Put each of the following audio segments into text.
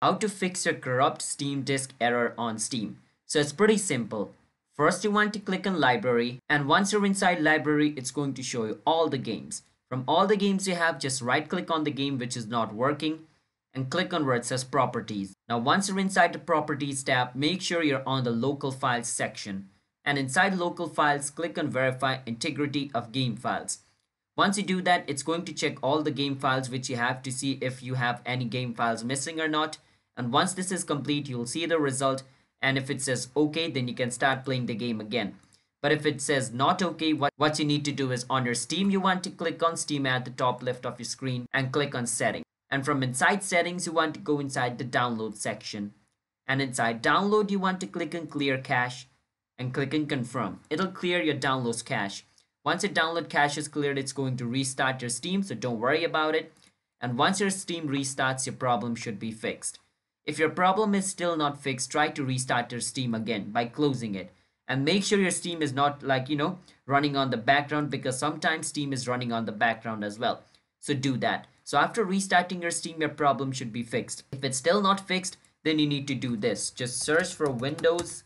How to fix your corrupt Steam disk error on Steam. So it's pretty simple. First you want to click on library, and once you're inside library, it's going to show you all the games. From all the games you have, just right click on the game which is not working and click on where it says properties. Now once you're inside the properties tab, make sure you're on the local files section. And inside local files, click on verify integrity of game files. Once you do that, it's going to check all the game files which you have to see if you have any game files missing or not. And once this is complete, you'll see the result. And if it says okay, then you can start playing the game again. But if it says not okay, what you need to do is on your Steam, you want to click on Steam at the top left of your screen and click on settings. And from inside settings, you want to go inside the download section. And inside download, you want to click on clear cache and click on confirm. It'll clear your downloads cache. Once your download cache is cleared, it's going to restart your Steam, so don't worry about it. And once your Steam restarts, your problem should be fixed. If your problem is still not fixed, try to restart your Steam again by closing it. And make sure your Steam is not running on the background, because sometimes Steam is running on the background as well. So do that. So after restarting your Steam, your problem should be fixed. If it's still not fixed, then you need to do this. Just search for Windows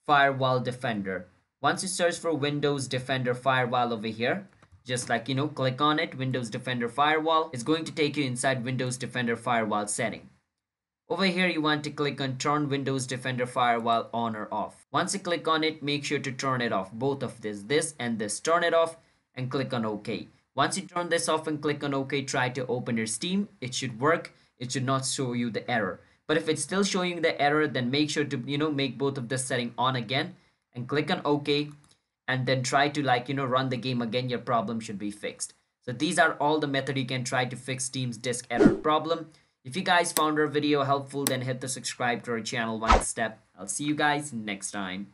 Firewall Defender. Once you search for Windows Defender Firewall over here, just click on it, Windows Defender Firewall. It's going to take you inside Windows Defender Firewall setting. Over here, you want to click on turn Windows Defender Firewall on or off. Once you click on it, make sure to turn it off. Both of this and this. Turn it off and click on OK. Once you turn this off and click on OK, try to open your Steam. It should work. It should not show you the error. But if it's still showing the error, then make sure to, make both of this setting on again and click on OK, and then try to run the game again. Your problem should be fixed. So these are all the methods you can try to fix Steam's disk error problem. If you guys found our video helpful, then hit the subscribe to our channel one step. I'll see you guys next time.